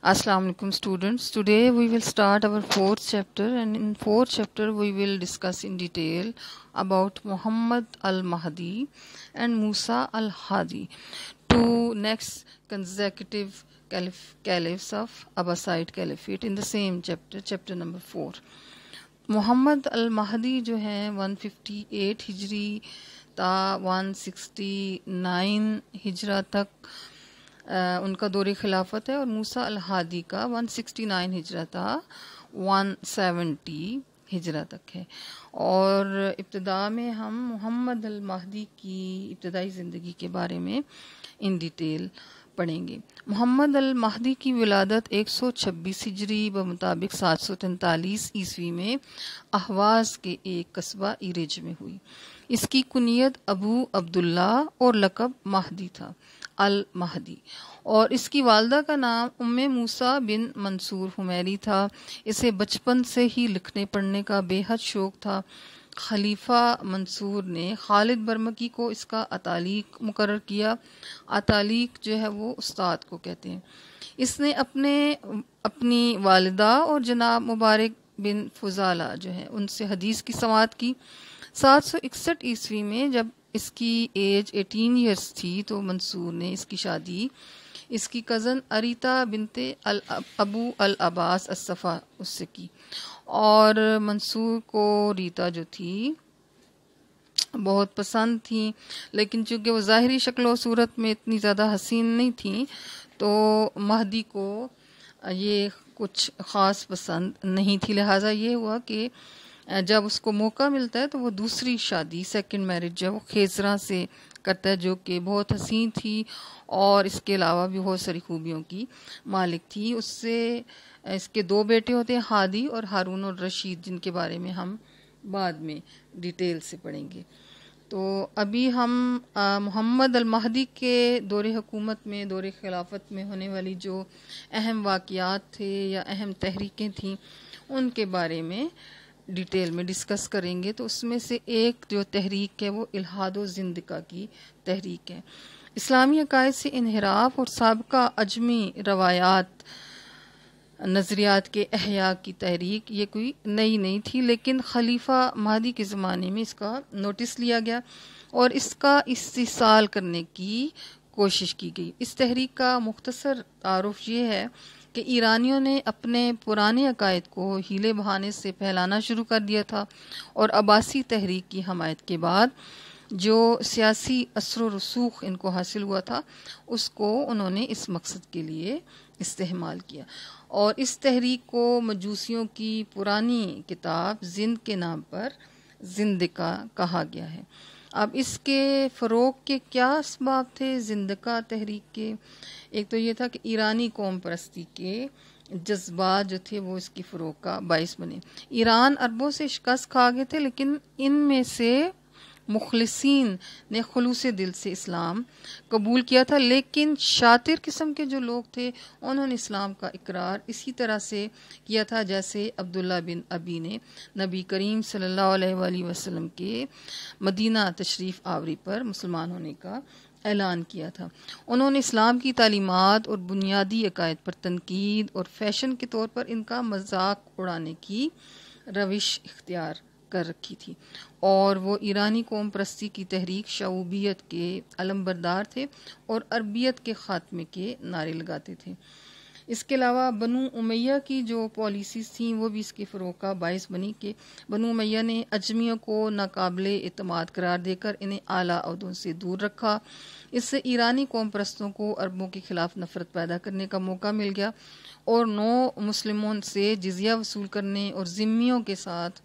Assalamu alaikum students. Today we will start our fourth chapter, and in fourth chapter we will discuss in detail about Muhammad al-Mahdi and Musa al-Hadi, two next consecutive caliphs of Abbasid Caliphate in the same chapter, chapter number 4. محمد المہدی جو ہیں 158 ہجری تا 169 ہجرہ تک ان کا دور خلافت ہے، اور موسیٰ الہادی کا 169 ہجرہ تا 170 ہجرہ تک ہے. اور ابتدا میں ہم محمد المہدی کی ابتدائی زندگی کے بارے میں ان ڈیٹیل پڑھیں گے. محمد المہدی کی ولادت 126 ہجری بمطابق 743 عیسوی میں اہواز کے ایک قصبہ ایرج میں ہوئی. اس کی کنیت ابو عبداللہ اور لقب مہدی تھا، المہدی، اور اس کی والدہ کا نام ام موسیٰ بن منصور حمیری تھا. اسے بچپن سے ہی لکھنے پڑھنے کا بے حد شوق تھا. خلیفہ منصور نے خالد برمکی کو اس کا اتالیق مقرر کیا. اتالیق جو ہے وہ استاد کو کہتے ہیں. اس نے اپنی والدہ اور جناب مبارک بن فضالہ جو ہے ان سے حدیث کی سماعت کی. 761 عیسوی میں جب اس کی ایج 18 ایئرس تھی تو منصور نے اس کی شادی اس کی کزن اریتا بنت ابو العباس الصفا اس سے کی. اور منصور کو ریتا جو تھی بہت پسند تھی، لیکن چونکہ وہ ظاہری شکل و صورت میں اتنی زیادہ حسین نہیں تھیں تو مہدی کو یہ کچھ خاص پسند نہیں تھی. لہٰذا یہ ہوا کہ جب اس کو موقع ملتا ہے تو وہ دوسری شادی سیکنڈ میرج جو وہ خیزرہ سے کرتا ہے، جو کہ بہت حسین تھی اور اس کے علاوہ بھی بہت ساری خوبیوں کی مالک تھی. اس سے اس کے 2 بیٹے ہوتے ہیں، ہادی اور ہارون الرشید، جن کے بارے میں ہم بعد میں ڈیٹیل سے پڑھیں گے. تو ابھی ہم محمد المہدی کے دور حکومت میں، دور خلافت میں ہونے والی جو اہم واقعات تھے یا اہم تحریکیں تھیں ان کے بارے میں ڈیٹیل میں ڈسکس کریں گے. تو اس میں سے ایک جو تحریک ہے وہ الحاد و زندقہ کی تحریک ہے. اسلامی عقائد سے انحراف اور سابقہ عجمی روایات نظریات کے احیاء کی تحریک یہ کوئی نئی نہیں تھی، لیکن خلیفہ مہدی کے زمانے میں اس کا نوٹس لیا گیا اور اس کا استحصال کرنے کی کوشش کی گئی. اس تحریک کا مختصر تعارف یہ ہے کہ ایرانیوں نے اپنے پرانے عقائد کو ہیلے بہانے سے پھیلانا شروع کر دیا تھا، اور عباسی تحریک کی حمایت کے بعد جو سیاسی اثر و رسوخ ان کو حاصل ہوا تھا اس کو انہوں نے اس مقصد کے لیے استعمال کیا. اور اس تحریک کو مجوسیوں کی پرانی کتاب زند کے نام پر زندقہ کہا گیا ہے. اب اس کے فروغ کے کیا اسباب تھے زندقہ تحریک کے؟ ایک تو یہ تھا کہ ایرانی قوم پرستی کے جذبات جو تھے وہ اس کی فروغ کا باعث بنے. ایران عربوں سے شکست کھا گئے تھے، لیکن ان میں سے مخلصین نے خلوص دل سے اسلام قبول کیا تھا، لیکن شاطر قسم کے جو لوگ تھے انہوں نے اسلام کا اقرار اسی طرح سے کیا تھا جیسے عبداللہ بن ابی نے نبی کریم صلی اللہ علیہ وآلہ وسلم کے مدینہ تشریف آوری پر مسلمان ہونے کا اعلان کیا تھا. انہوں نے اسلام کی تعلیمات اور بنیادی عقائد پر تنقید اور فیشن کے طور پر ان کا مذاق اڑانے کی روش اختیار کر رکھی تھی، اور وہ ایرانی قوم پرستی کی تحریک شعوبیت کے علمبردار تھے اور عربیت کے خاتمے کے نعرے لگاتے تھے. اس کے علاوہ بنو امیہ کی جو پالیسیز تھیں وہ بھی اس کے فروغ کا باعث بنی کہ بنو امیہ نے اجمیوں کو ناقابل اعتماد قرار دے کر انہیں اعلیٰ عہدوں سے دور رکھا. اس سے ایرانی قوم پرستوں کو عربوں کے خلاف نفرت پیدا کرنے کا موقع مل گیا، اور نو مسلموں سے جزیہ وصول کرنے اور ذمیوں کے ساتھ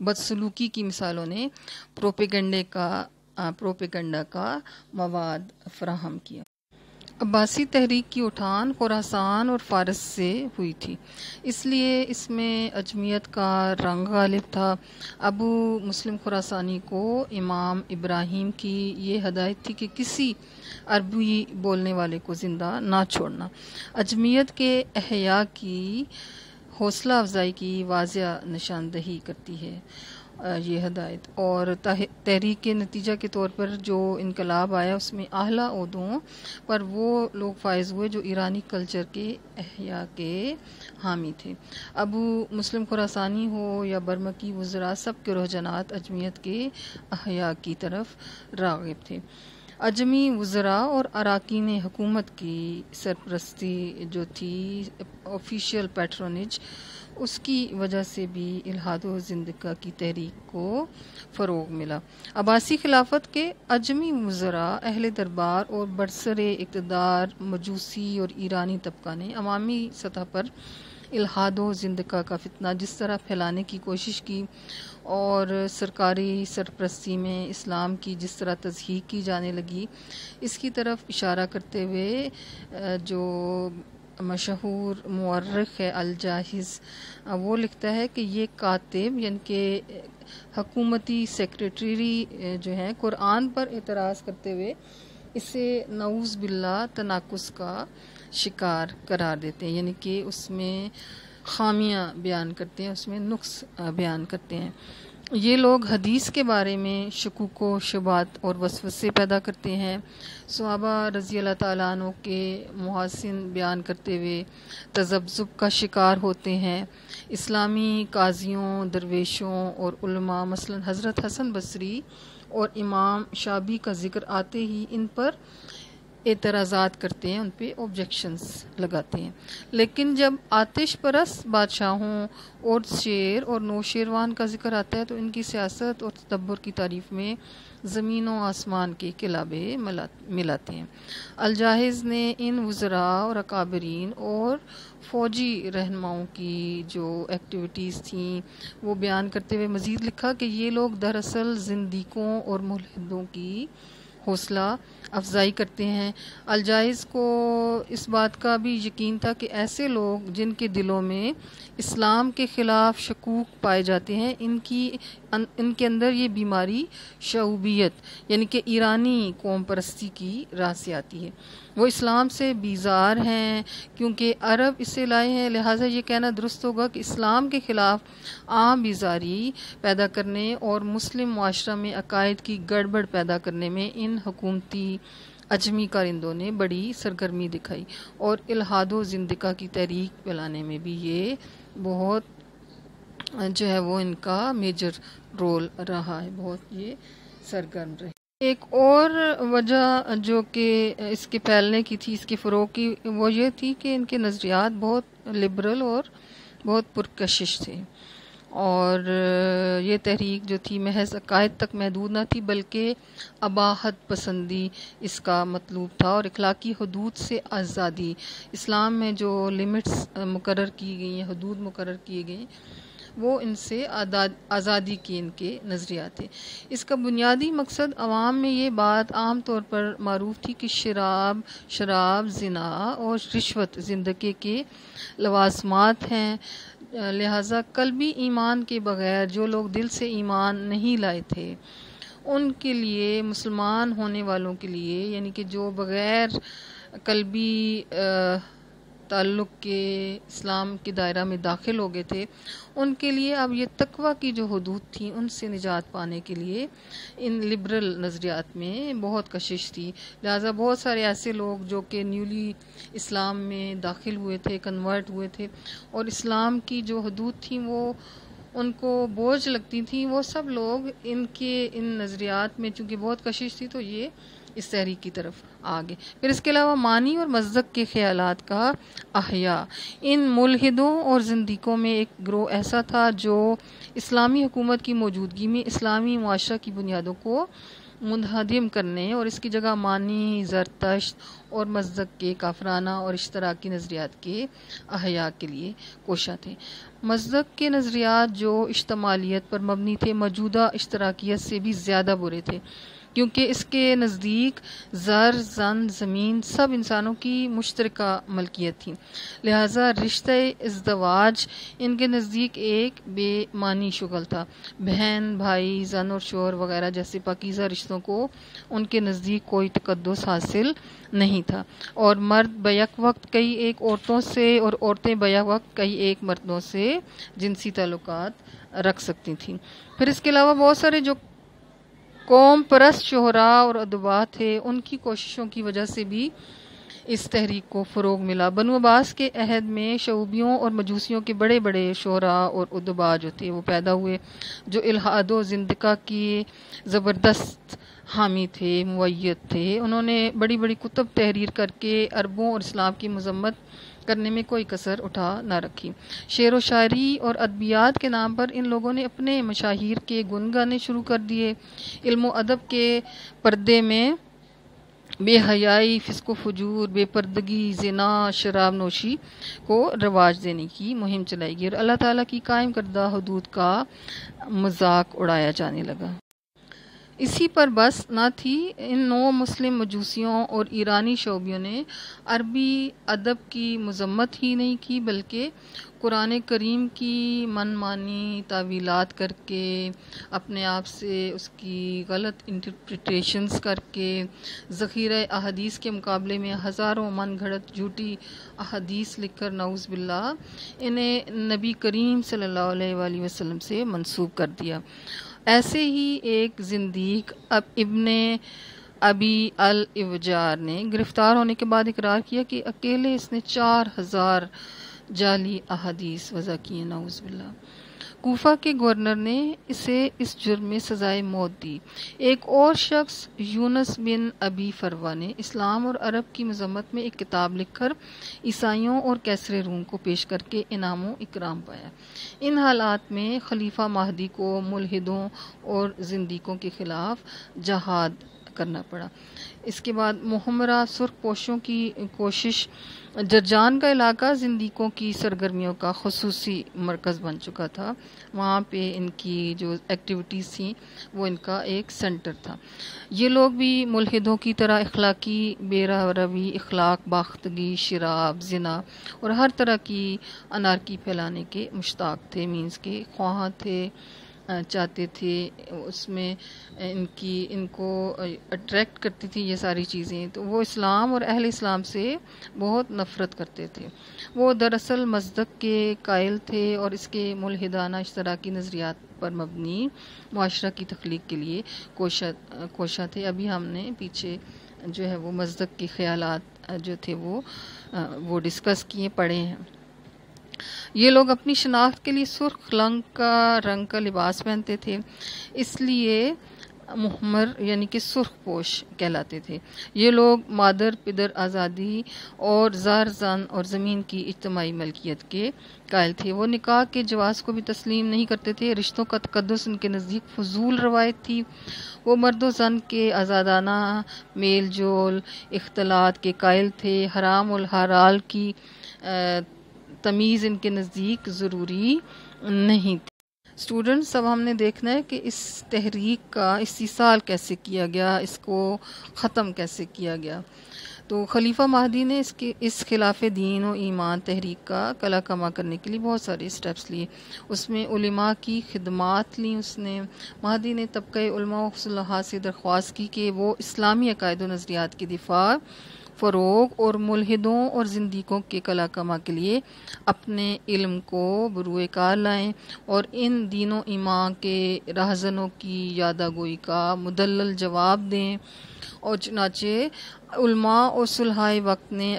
بدسلوکی کی مثالوں نے پروپیگنڈا کا مواد فراہم کیا. عباسی تحریک کی اٹھان خراسان اور فارس سے ہوئی تھی، اس لیے اس میں اجمیت کا رنگ غالب تھا. ابو مسلم خراسانی کو امام ابراہیم کی یہ ہدایت تھی کہ کسی عربی بولنے والے کو زندہ نہ چھوڑنا. اجمیت کے احیاء کی حوصلہ افزائی کی واضح نشاندہی کرتی ہے. یہ ہدایت، اور تحریک کے نتیجہ کے طور پر جو انقلاب آیا اس میں اعلیٰ عہدوں پر وہ لوگ فائز ہوئے جو ایرانی کلچر کے احیاء کے حامی تھے۔ ابو مسلم خراسانی ہو یا برمکی وزراء، سب کے رجحانات اجمیت کے احیاء کی طرف راغب تھے۔ اجمی وزراء اور اراکین حکومت کی سرپرستی جو تھی، آفیشیل پیٹرونیج، اس کی وجہ سے بھی الحاد و زندقہ کی تحریک کو فروغ ملا۔ عباسی خلافت کے اجمی وزراء، اہل دربار اور برسر اقتدار مجوسی اور ایرانی طبقہ نے عوامی سطح پر الحاد و زندقہ کا فتنہ جس طرح پھیلانے کی کوشش کی اور سرکاری سرپرستی میں اسلام کی جس طرح تضحیق کی جانے لگی، اس کی طرف اشارہ کرتے ہوئے جو مشہور مورخ ہے الجاحظ، وہ لکھتا ہے کہ یہ کاتب یعنی کہ حکومتی سیکریٹری جو ہیں قرآن پر اعتراض کرتے ہوئے اسے نعوذ باللہ تناقض کا شکار قرار دیتے ہیں، یعنی کہ اس میں خامیاں بیان کرتے ہیں، اس میں نقص بیان کرتے ہیں۔ یہ لوگ حدیث کے بارے میں شکوک و شبہات اور وسوسے پیدا کرتے ہیں، صحابہ رضی اللہ تعالیٰ عنہ کے محاسن بیان کرتے ہوئے تذبذب کا شکار ہوتے ہیں، اسلامی قاضیوں، درویشوں اور علماء مثلا حضرت حسن بصری اور امام شعبی کا ذکر آتے ہی ان پر اعتراضات کرتے ہیں، ان پہ آبجیکشنز لگاتے ہیں۔ لیکن جب آتش پرست بادشاہوں اور شیر اور نوشیروان کا ذکر آتا ہے تو ان کی سیاست اور تدبر کی تعریف میں زمین و آسمان کے قلابے ملاتے ہیں۔ الجاحظ نے ان وزراء اور اکابرین اور فوجی رہنماؤں کی جو ایکٹیویٹیز تھیں وہ بیان کرتے ہوئے مزید لکھا کہ یہ لوگ دراصل زندیقوں اور ملحدوں کی حوصلہ افزائی کرتے ہیں۔ الجاحظ کو اس بات کا بھی یقین تھا کہ ایسے لوگ جن کے دلوں میں اسلام کے خلاف شکوک پائے جاتے ہیں، ان کے اندر یہ بیماری شعوبیت یعنی کہ ایرانی قوم پرستی کی راہ سے آتی ہے۔ وہ اسلام سے بیزار ہیں کیونکہ عرب اسے لائے ہیں، لہٰذا یہ کہنا درست ہوگا کہ اسلام کے خلاف عام بیزاری پیدا کرنے اور مسلم معاشرہ میں عقائد کی گڑبڑ پیدا کرنے میں ان حکومتی اجمی کارندوں نے بڑی سرگرمی دکھائی، اور الحاد و زندقہ کی تحریک پھیلانے میں بھی یہ بہت جو ہے وہ ان کا میجر رول رہا ہے، بہت یہ سرگرم رہے۔ ایک اور وجہ جو کہ اس کے پھیلنے کی تھی، اس کے فروغ کی، وہ یہ تھی کہ ان کے نظریات بہت لبرل اور بہت پرکشش تھے، اور یہ تحریک جو تھی محض عقائد تک محدود نہ تھی بلکہ اباحت پسندی اس کا مطلوب تھا، اور اخلاقی حدود سے آزادی، اسلام میں جو لمٹس مقرر کی گئی ہیں، حدود مقرر کیے گئے، وہ ان سے آزادی کی ان کے نظریات تھے۔ اس کا بنیادی مقصد عوام میں یہ بات عام طور پر معروف تھی کہ شراب، زنا اور رشوت زندگی کے لوازمات ہیں، لہٰذا قلبی ایمان کے بغیر جو لوگ دل سے ایمان نہیں لائے تھے ان کے لیے، مسلمان ہونے والوں کے لیے، یعنی کہ جو بغیر قلبی تعلق کے اسلام کے دائرہ میں داخل ہو گئے تھے، ان کے لیے اب یہ تقویٰ کی جو حدود تھیں ان سے نجات پانے کے لیے ان لبرل نظریات میں بہت کشش تھی، لہٰذا بہت سارے ایسے لوگ جو کہ نیولی اسلام میں داخل ہوئے تھے، کنورٹ ہوئے تھے، اور اسلام کی جو حدود تھیں وہ ان کو بوجھ لگتی تھیں، وہ سب لوگ ان نظریات میں چونکہ بہت کشش تھی تو یہ اس تحریک کی طرف آگے۔ پھر اس کے علاوہ معنی اور مصدق کے خیالات کا احیاء، ان ملحدوں اور زندیقوں میں ایک گروہ ایسا تھا جو اسلامی حکومت کی موجودگی میں اسلامی معاشرہ کی بنیادوں کو منہدم کرنے اور اس کی جگہ معنی، زرتشت اور مصدق کے کافرانہ اور اشتراکی نظریات کے احیاء کے لیے کوشاں تھے۔ مصدق کے نظریات جو اشتمالیت پر مبنی تھے موجودہ اشتراکیت سے بھی زیادہ برے تھے، کیونکہ اس کے نزدیک زر، زن، زمین سب انسانوں کی مشترکہ ملکیت تھی، لہٰذا رشتہ ازدواج ان کے نزدیک ایک بے معنی شغل تھا۔ بہن، بھائی، زن اور شوہر وغیرہ جیسے پاکیزہ رشتوں کو ان کے نزدیک کوئی تقدس حاصل نہیں تھا، اور مرد بیک وقت کئی ایک عورتوں سے اور عورتیں بیک وقت کئی ایک مردوں سے جنسی تعلقات رکھ سکتی تھیں۔ پھر اس کے علاوہ بہت سارے جو قوم پرست شعراء اور ادباء تھے، ان کی کوششوں کی وجہ سے بھی اس تحریک کو فروغ ملا۔ بنو عباس کے عہد میں شعوبیوں اور مجوسیوں کے بڑے بڑے شعراء اور ادباء جو تھے وہ پیدا ہوئے، جو الحاد و زندقہ کی زبردست حامی تھے، مؤید تھے۔ انہوں نے بڑی بڑی کتب تحریر کر کے عربوں اور اسلام کی مذمت کرنے میں کوئی کسر اٹھا نہ رکھی۔ شعر و شاعری اور ادبیات کے نام پر ان لوگوں نے اپنے مشاہیر کے گن گانے شروع کر دیے۔ علم و ادب کے پردے میں بے حیائی، فسق و فجور، بے پردگی، زنا، شراب نوشی کو رواج دینے کی مہم چلائی گئی اور اللہ تعالیٰ کی قائم کردہ حدود کا مذاق اڑایا جانے لگا۔ اسی پر بس نہ تھی، ان نو مسلم مجوسیوں اور ایرانی شعوبیوں نے عربی ادب کی مذمت ہی نہیں کی، بلکہ قرآن کریم کی من مانی تعویلات کر کے، اپنے آپ سے اس کی غلط انٹرپریٹیشنز کر کے، ذخیرہ احادیث کے مقابلے میں ہزاروں من گھڑت جھوٹی احادیث لکھ کر نعوذ باللہ انہیں نبی کریم صلی اللہ علیہ وآلہ وسلم سے منسوب کر دیا۔ ایسے ہی ایک زندیق ابن ابی الابجار نے گرفتار ہونے کے بعد اقرار کیا کہ اکیلے اس نے 4000 جعلی احادیث وضع کیے، نعوذ باللہ۔ کوفہ کے گورنر نے اسے اس جرم میں سزائے موت دی۔ ایک اور شخص یونس بن ابی فروہ نے اسلام اور عرب کی مذمت میں ایک کتاب لکھ کر عیسائیوں اور کیسر روم کو پیش کر کے انعام و اکرام پایا۔ ان حالات میں خلیفہ مہدی کو ملحدوں اور زندیقوں کے خلاف جہاد کرنا پڑا۔ اس کے بعد محمرہ سرخ پوشوں کی کوشش، جرجان کا علاقہ زندیقوں کی سرگرمیوں کا خصوصی مرکز بن چکا تھا، وہاں پہ ان کی جو ایکٹیویٹیز تھیں وہ ان کا ایک سینٹر تھا۔ یہ لوگ بھی ملحدوں کی طرح اخلاقی بے روی، اخلاق باختگی، شراب، زنا اور ہر طرح کی انارکی پھیلانے کے مشتاق تھے، مینز کے خواہاں تھے، چاہتے تھے۔ اس میں ان کو اٹریکٹ کرتی تھی یہ ساری چیزیں، تو وہ اسلام اور اہل اسلام سے بہت نفرت کرتے تھے۔ وہ دراصل مصدق کے قائل تھے اور اس کے ملحدانہ اشتراکی نظریات پر مبنی معاشرہ کی تخلیق کے لیے کوشاں تھے۔ ابھی ہم نے پیچھے جو ہے وہ مصدق کے خیالات جو تھے وہ ڈسکس کیے، پڑھے ہیں۔ یہ لوگ اپنی شناخت کے لیے سرخ رنگ کا لباس پہنتے تھے، اس لیے محمر یعنی کہ سرخ پوش کہلاتے تھے۔ یہ لوگ مادر پدر آزادی اور زار، زن اور زمین کی اجتماعی ملکیت کے قائل تھے۔ وہ نکاح کے جواز کو بھی تسلیم نہیں کرتے تھے۔ رشتوں کا تقدس ان کے نزدیک فضول روایت تھی۔ وہ مرد و زن کے آزادانہ میل جول، اختلاط کے قائل تھے۔ حرام الحلال کی تمیز ان کے نزدیک ضروری نہیں تھی۔ اسٹوڈنٹس، اب ہم نے دیکھنا ہے کہ اس تحریک کا استیصال کیسے کیا گیا، اس کو ختم کیسے کیا گیا۔ تو خلیفہ مہدی نے اس خلاف دین و ایمان تحریک کا کلا کما کرنے کے لیے بہت سارے اسٹیپس لیے۔ اس میں علماء کی خدمات لیں اس نے۔ مہدی نے طبقہ علماء و فصلاء سے درخواست کی کہ وہ اسلامی عقائد و نظریات کی دفاع، فروغ اور ملحدوں اور زندیقوں کے کلا کما کے لیے اپنے علم کو بروئے کار لائیں اور ان دین و ایمان کے راہزنوں کی یادگوئی کا مدلل جواب دیں۔ اور چنانچہ علماء اور صلحائے وقت نے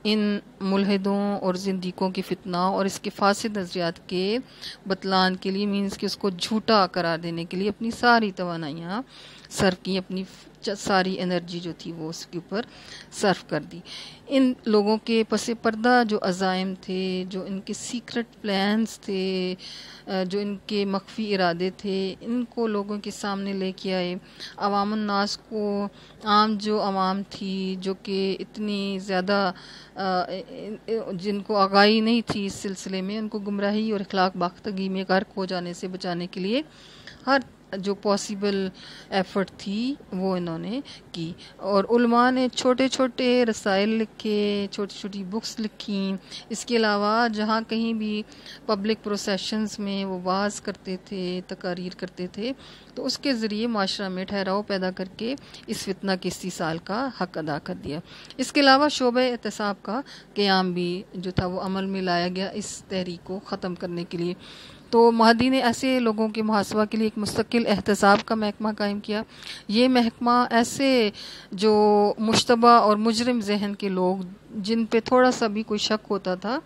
ان ملحدوں اور زندیقوں کی فتنہ اور اس کے فاسد نظریات کے بطلان کے لیے، مینز کہ اس کو جھوٹا قرار دینے کے لیے اپنی ساری توانائیاں صرف کی، اپنی ساری انرجی جو تھی وہ اس کے اوپر صرف کر دی۔ ان لوگوں کے پس پردہ جو عزائم تھے، جو ان کے سیکرٹ پلانز تھے، جو ان کے مخفی ارادے تھے، ان کو لوگوں کے سامنے لے کے آئے۔ عوام الناس کو، عام جو عوام تھی جو کہ اتنی زیادہ جن کو آگاہی نہیں تھی اس سلسلے میں، ان کو گمراہی اور اخلاق باختگی میں غرق ہو جانے سے بچانے کے لیے ہر جو پاسبل ایفرٹ تھی وہ انہوں نے کی، اور علماء نے چھوٹے چھوٹے رسائل لکھے، چھوٹی چھوٹی بکس لکھیں. اس کے علاوہ جہاں کہیں بھی پبلک پروسیشنز میں وہ واعظ کرتے تھے، تقاریر کرتے تھے، تو اس کے ذریعے معاشرہ میں ٹھہراؤ پیدا کر کے اس فتنہ کے استیصال کا حق ادا کر دیا. اس کے علاوہ شعبہ احتساب کا قیام بھی جو تھا وہ عمل میں لایا گیا اس تحریک کو ختم کرنے کے لیے. تو مہدی نے ایسے لوگوں کے محاسبہ کے لیے ایک مستقل احتساب کا محکمہ قائم کیا. یہ محکمہ ایسے جو مشتبہ اور مجرم ذہن کے لوگ جن پہ تھوڑا سا بھی کوئی شک ہوتا تھا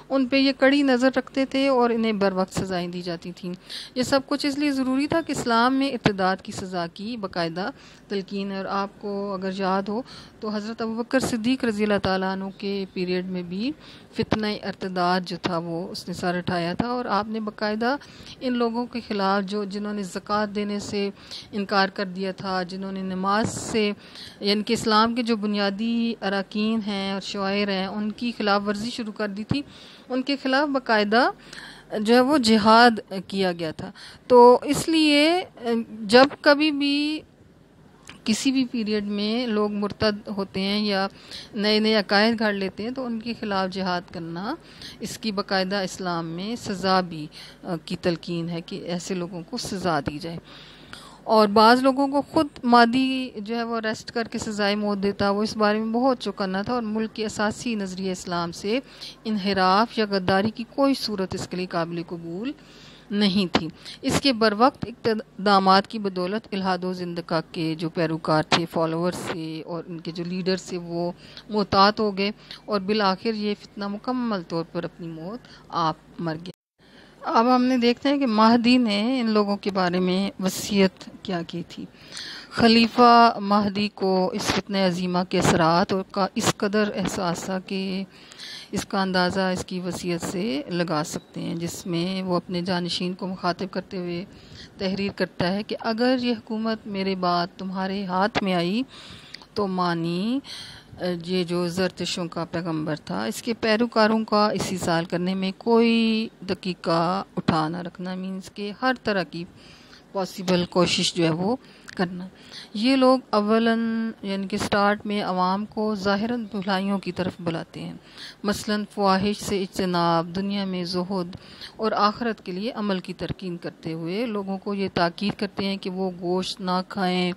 ان پہ یہ کڑی نظر رکھتے تھے اور انہیں بر وقت سزائیں دی جاتی تھیں. یہ سب کچھ اس لیے ضروری تھا کہ اسلام میں ارتداد کی سزا کی باقاعدہ تلقین ہے. اور آپ کو اگر یاد ہو تو حضرت ابوبکر صدیق رضی اللہ تعالیٰ عنہ کے پیریڈ میں بھی فتنہ ارتداد جو تھا وہ اس نے سر اٹھایا تھا، اور آپ نے باقاعدہ ان لوگوں کے خلاف جنہوں نے زکوٰۃ دینے سے انکار کر دیا تھا، جنہوں نے نماز سے یعنی کہ اسلام کے جو بنیادی اراکین ہیں اور شعائر ہیں ان کی خلاف ورزی شروع کر دی تھی، ان کے خلاف باقاعدہ جو ہے وہ جہاد کیا گیا تھا. تو اس لیے جب کبھی بھی کسی بھی پیریڈ میں لوگ مرتد ہوتے ہیں یا نئے نئے عقائد گھڑ لیتے ہیں تو ان کے خلاف جہاد کرنا اس کی باقاعدہ اسلام میں سزا بھی کی تلقین ہے کہ ایسے لوگوں کو سزا دی جائے. اور بعض لوگوں کو خود مادی جو ہے وہ اریسٹ کر کے سزائے موت دیتا، وہ اس بارے میں بہت چوکنا تھا، اور ملک کے اساسی نظریہ اسلام سے انحراف یا غداری کی کوئی صورت اس کے لیے قابل قبول نہیں تھی. اس کے بروقت اقدامات کی بدولت الحاد و زندقہ کے جو پیروکار تھے، فالوور سے اور ان کے جو لیڈر سے وہ محتاط ہو گئے، اور بالآخر یہ فتنہ مکمل طور پر اپنی موت آپ مر گیا. اب ہم نے دیکھتے ہیں کہ مہدی نے ان لوگوں کے بارے میں وصیت کیا کی تھی. خلیفہ مہدی کو اس فتنہ عظیمہ کے اثرات اور اس قدر احساس تھا کہ اس کا اندازہ اس کی وصیت سے لگا سکتے ہیں، جس میں وہ اپنے جانشین کو مخاطب کرتے ہوئے تحریر کرتا ہے کہ اگر یہ حکومت میرے بعد تمہارے ہاتھ میں آئی تو مانی یہ جو زرتشوں کا پیغمبر تھا اس کے پیروکاروں کا استحصال کرنے میں کوئی دقیقہ اٹھا نہ رکھنا، مینس کہ ہر طرح کی پاسبل کوشش جو ہے وہ کرنا. یہ لوگ اولاً یعنی کہ سٹارٹ میں عوام کو ظاہراً بھلائیوں کی طرف بلاتے ہیں، مثلاً فواہش سے اجتناب، دنیا میں زہد اور آخرت کے لیے عمل کی تلقین کرتے ہوئے لوگوں کو یہ تاکید کرتے ہیں کہ وہ گوشت نہ کھائیں،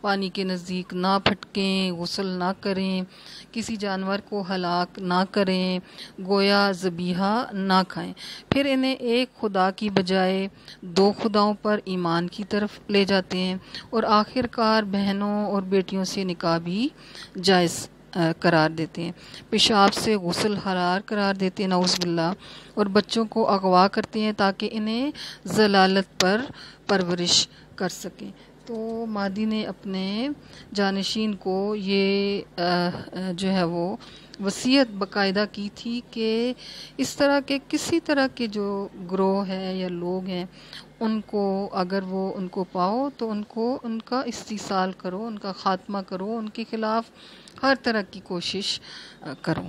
پانی کے نزدیک نہ پھٹکیں، غسل نہ کریں، کسی جانور کو ہلاک نہ کریں، گویا ذبیحہ نہ کھائیں. پھر انہیں ایک خدا کی بجائے دو خداؤں پر ایمان کی طرف لے جاتے ہیں، اور آخر کار بہنوں اور بیٹیوں سے نکاح بھی جائز قرار دیتے ہیں، پیشاب سے غسل حرام قرار دیتے ہیں نعوذ باللہ، اور بچوں کو اغوا کرتے ہیں تاکہ انہیں ضلالت پر پرورش کر سکیں. تو مہدی نے اپنے جانشین کو یہ جو ہے وہ وصیت باقاعدہ کی تھی کہ اس طرح کے کسی طرح کے جو گروہ ہے یا لوگ ہیں ان کو اگر وہ ان کو پاؤ تو ان کا استحصال کرو، ان کا خاتمہ کرو، ان کے خلاف ہر طرح کی کوشش کرو.